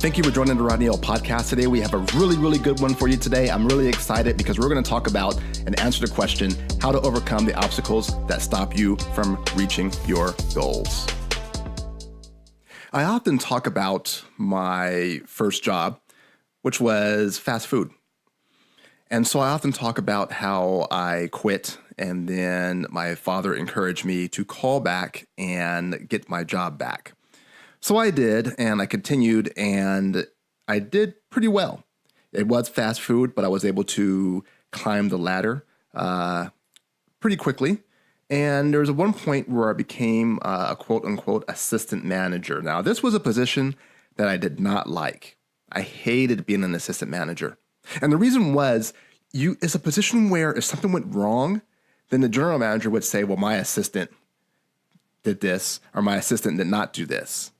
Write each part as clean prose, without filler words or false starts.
Thank you for joining the Rodney O Podcast today. We have a really good one for you today. I'm really excited because we're going to talk about and answer the question, how to overcome the obstacles that stop you from reaching your goals. I often talk about my first job, which was fast food. And so I often talk about how I quit, and then my father encouraged me to call back and get my job back. So I did, and I continued, and I did pretty well. It was fast food, but I was able to climb the ladder pretty quickly. And there was one point where I became a quote-unquote assistant manager. Now, this was a position that I did not like. I hated being an assistant manager. And the reason was, it's a position where if something went wrong, then the general manager would say, well, my assistant did this, or my assistant did not do this.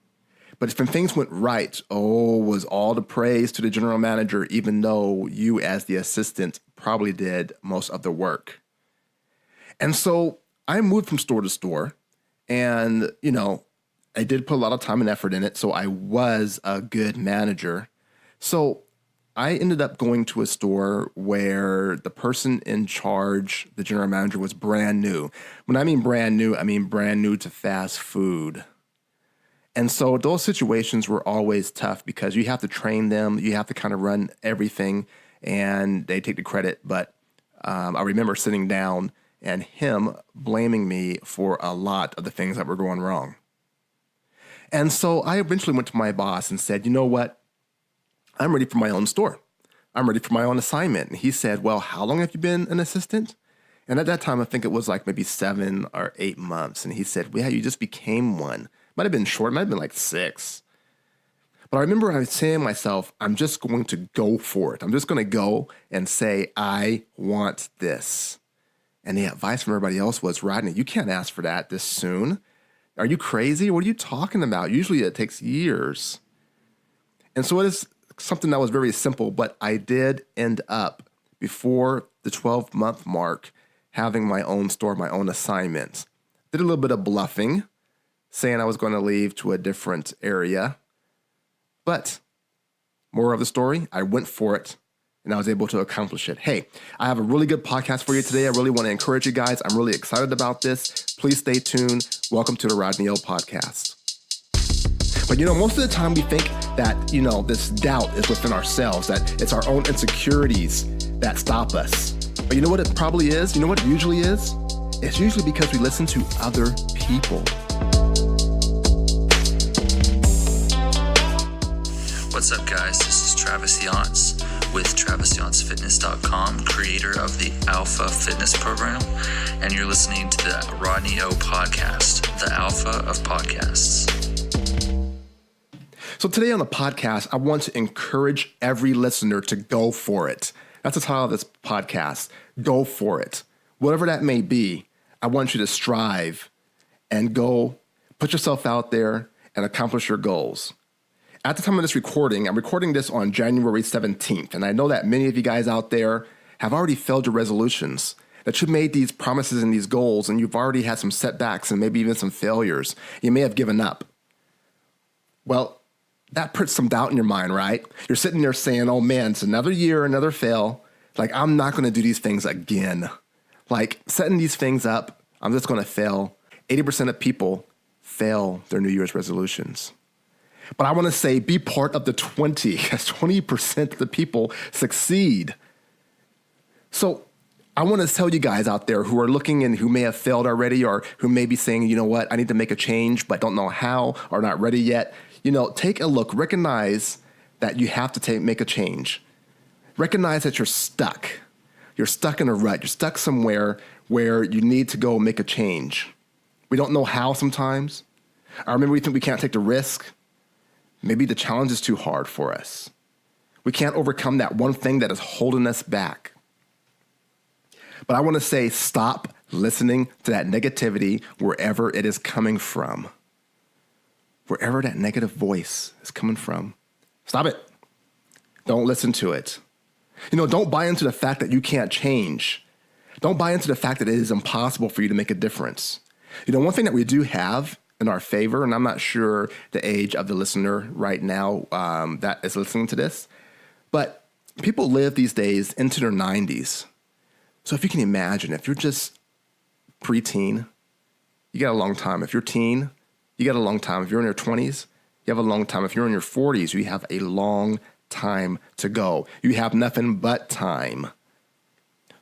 But if things went right, was all the praise to the general manager, even though you as the assistant probably did most of the work. And so I moved from store to store, and, I did put a lot of time and effort in it, so I was a good manager. So I ended up going to a store where the person in charge, the general manager, was brand new. When I mean brand new, I mean brand new to fast food. And so those situations were always tough because you have to train them, you have to kind of run everything, and they take the credit. But I remember sitting down and him blaming me for a lot of the things that were going wrong. And so I eventually went to my boss and said, you know what? I'm ready for my own store. I'm ready for my own assignment. And he said, well, how long have you been an assistant? And at that time, I think it was like maybe 7 or 8 months. And he said, well, yeah, you just became one. Might have been short, might have been like 6. But I remember I was saying to myself, I'm just going to go for it. I'm just going to go and say, I want this. And the advice from everybody else was, Rodney, you can't ask for that this soon. Are you crazy? What are you talking about? Usually it takes years. And so it is something that was very simple, but I did end up, before the 12-month mark, having my own store, my own assignment. Did a little bit of bluffing, saying I was going to leave to a different area. But moral of the story, I went for it, and I was able to accomplish it. Hey, I have a really good podcast for you today. I really want to encourage you guys. I'm really excited about this. Please stay tuned. Welcome to the Rodney O Podcast. But most of the time we think that, this doubt is within ourselves, that it's our own insecurities that stop us. But you know what it probably is? You know what it usually is? It's usually because we listen to other people. What's up, guys? This is Travis Yance with TravisYanceFitness.com, creator of the Alpha Fitness Program, and you're listening to the Rodney O Podcast, the Alpha of Podcasts. So today on the podcast, I want to encourage every listener to go for it. That's the title of this podcast, Go For It. Whatever that may be, I want you to strive and go put yourself out there and accomplish your goals. At the time of this recording, I'm recording this on January 17th, and I know that many of you guys out there have already failed your resolutions, that you made these promises and these goals, and you've already had some setbacks and maybe even some failures. You may have given up. Well, that puts some doubt in your mind, right? You're sitting there saying, oh man, it's another year, another fail. Like, I'm not going to do these things again. Like, setting these things up, I'm just going to fail. 80% of people fail their New Year's resolutions. But I want to say, be part of the 20, because 20% of the people succeed. So I want to tell you guys out there who are looking and who may have failed already, or who may be saying, you know what, I need to make a change, but don't know how, or not ready yet. Take a look. Recognize that you have to make a change. Recognize that you're stuck. You're stuck in a rut. You're stuck somewhere where you need to go make a change. We don't know how sometimes. Or maybe we think we can't take the risk. Maybe the challenge is too hard for us. We can't overcome that one thing that is holding us back. But I want to say, stop listening to that negativity wherever it is coming from. Wherever that negative voice is coming from, stop it. Don't listen to it. Don't buy into the fact that you can't change. Don't buy into the fact that it is impossible for you to make a difference. One thing that we do have in our favor. And I'm not sure the age of the listener right now that is listening to this, but people live these days into their 90s. So if you can imagine, if you're just preteen, you got a long time. If you're teen, you got a long time. If you're in your 20s, you have a long time. If you're in your 40s, you have a long time to go. You have nothing but time.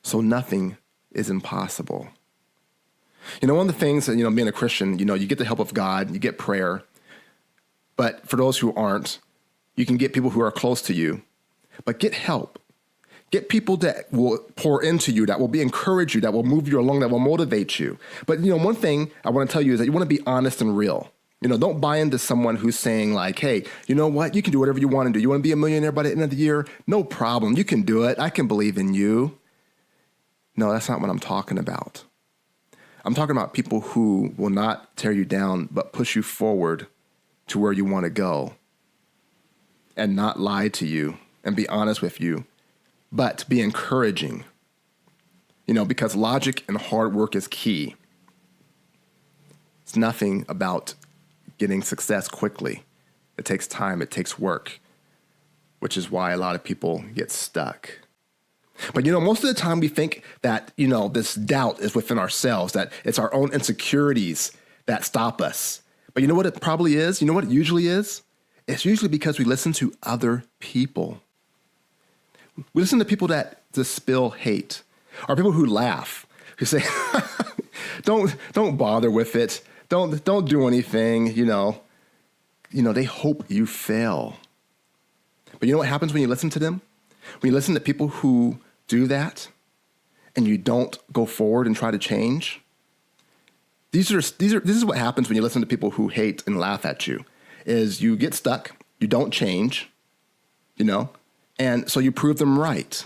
So nothing is impossible. You know, one of the things that, being a Christian, you get the help of God, you get prayer. But for those who aren't, you can get people who are close to you. But get help. Get people that will pour into you, that will encourage you, that will move you along, that will motivate you. But, one thing I want to tell you is that you want to be honest and real. Don't buy into someone who's saying like, hey, you know what? You can do whatever you want to do. You want to be a millionaire by the end of the year? No problem. You can do it. I can believe in you. No, that's not what I'm talking about. I'm talking about people who will not tear you down, but push you forward to where you want to go and not lie to you and be honest with you, but be encouraging, because logic and hard work is key. It's nothing about getting success quickly. It takes time. It takes work, which is why a lot of people get stuck. But, most of the time we think that, this doubt is within ourselves, that it's our own insecurities that stop us. But you know what it probably is? You know what it usually is? It's usually because we listen to other people. We listen to people that just spill hate, or people who laugh, who say, don't bother with it. Don't do anything, they hope you fail. But you know what happens when you listen to them? When you listen to people who do that and you don't go forward and try to change, this is what happens when you listen to people who hate and laugh at you, is you get stuck, you don't change, and so you prove them right.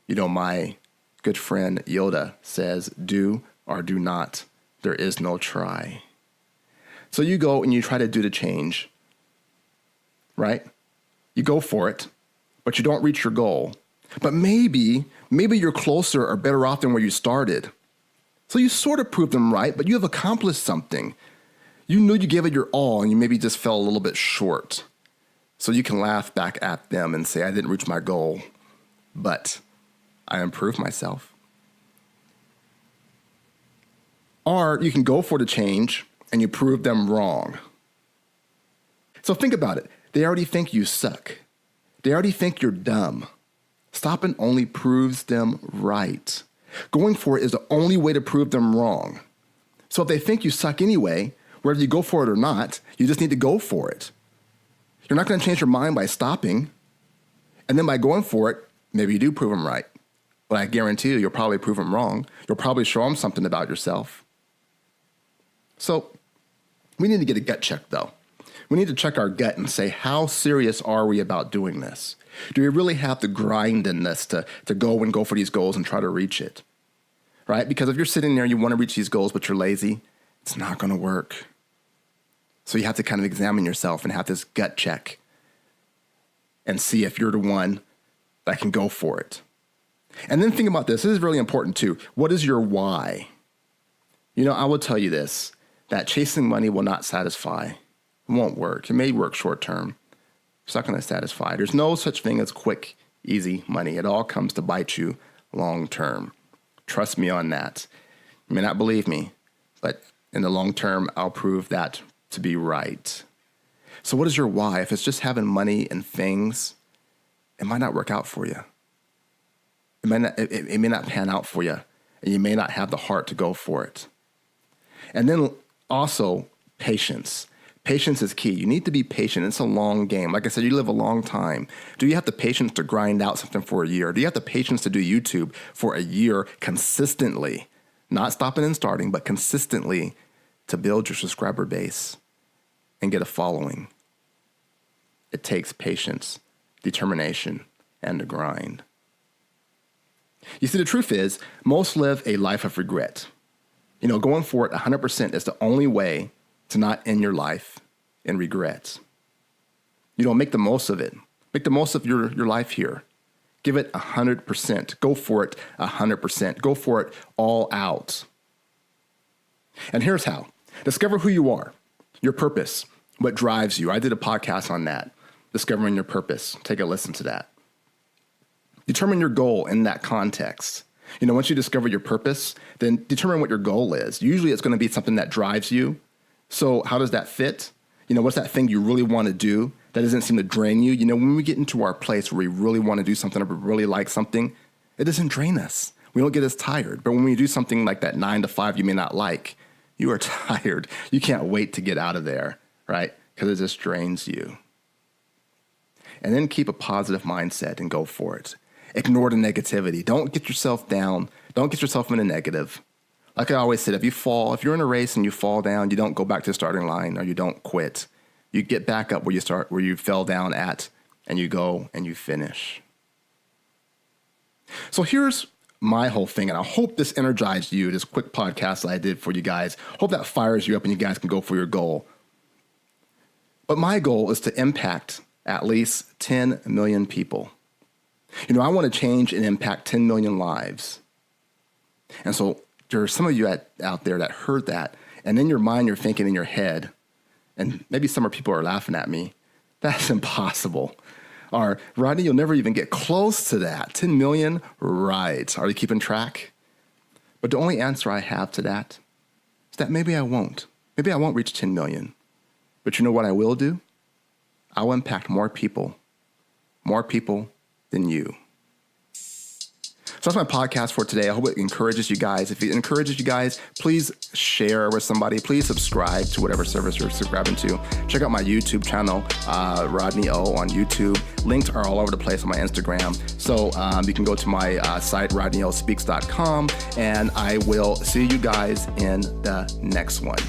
My good friend Yoda says, do or do not. There is no try. So you go and you try to do the change, right? You go for it, but you don't reach your goal. But maybe you're closer or better off than where you started. So you sort of proved them right, but you have accomplished something. You knew you gave it your all and you maybe just fell a little bit short. So you can laugh back at them and say, I didn't reach my goal, but I improved myself. Or you can go for the change and you prove them wrong. So think about it. They already think you suck. They already think you're dumb. Stopping only proves them right. Going for it is the only way to prove them wrong. So if they think you suck anyway, whether you go for it or not, you just need to go for it. You're not going to change your mind by stopping. And then by going for it, maybe you do prove them right. But I guarantee you'll probably prove them wrong. You'll probably show them something about yourself. So we need to get a gut check, though. We need to check our gut and say, how serious are we about doing this? Do we really have the grind in this to go for these goals and try to reach it? Right? Because if you're sitting there, you want to reach these goals, but you're lazy, it's not going to work. So you have to kind of examine yourself and have this gut check and see if you're the one that can go for it. And then think about this. This is really important too. What is your why? I will tell you this, that chasing money will not satisfy. It won't work. It may work short term. It's not going to satisfy. There's no such thing as quick, easy money. It all comes to bite you long term. Trust me on that. You may not believe me, but in the long term, I'll prove that to be right. So what is your why? If it's just having money and things, it might not work out for you. It may not pan out for you, and you may not have the heart to go for it. And then also patience. Patience is key. You need to be patient. It's a long game. Like I said, you live a long time. Do you have the patience to grind out something for a year? Do you have the patience to do YouTube for a year consistently? Not stopping and starting, but consistently to build your subscriber base and get a following. It takes patience, determination, and a grind. You see, the truth is, most live a life of regret. Going for it 100% is the only way to not end your life in regrets. Make the most of it. Make the most of your life here. Give it 100%. Go for it 100%. Go for it all out. And here's how. Discover who you are, your purpose, what drives you. I did a podcast on that, discovering your purpose. Take a listen to that. Determine your goal in that context. Once you discover your purpose, then determine what your goal is. Usually it's going to be something that drives you. So how does that fit? What's that thing you really want to do that doesn't seem to drain you? When we get into our place where we really want to do something or we really like something, it doesn't drain us. We don't get as tired. But when we do something like that 9 to 5 you may not like, you are tired. You can't wait to get out of there, right? Because it just drains you. And then keep a positive mindset and go for it. Ignore the negativity. Don't get yourself down. Don't get yourself in a negative. Like I always said, if you're in a race and you fall down, you don't go back to the starting line or you don't quit. You get back up where you fell down at, and you go and you finish. So here's my whole thing, and I hope this energized you, this quick podcast that I did for you guys. Hope that fires you up and you guys can go for your goal. But my goal is to impact at least 10 million people. I want to change and impact 10 million lives. And so there are some of you out there that heard that, and in your mind, you're thinking in your head, and maybe some people are laughing at me, that's impossible. Or, Rodney, you'll never even get close to that. 10 million? Right. Are you keeping track? But the only answer I have to that is that maybe I won't. Maybe I won't reach 10 million. But you know what I will do? I will impact more people than you. So that's my podcast for today. I hope it encourages you guys. If it encourages you guys, please share with somebody. Please subscribe to whatever service you're subscribing to. Check out my YouTube channel, Rodney O on YouTube. Links are all over the place on my Instagram. So you can go to my site, rodneyospeaks.com, and I will see you guys in the next one.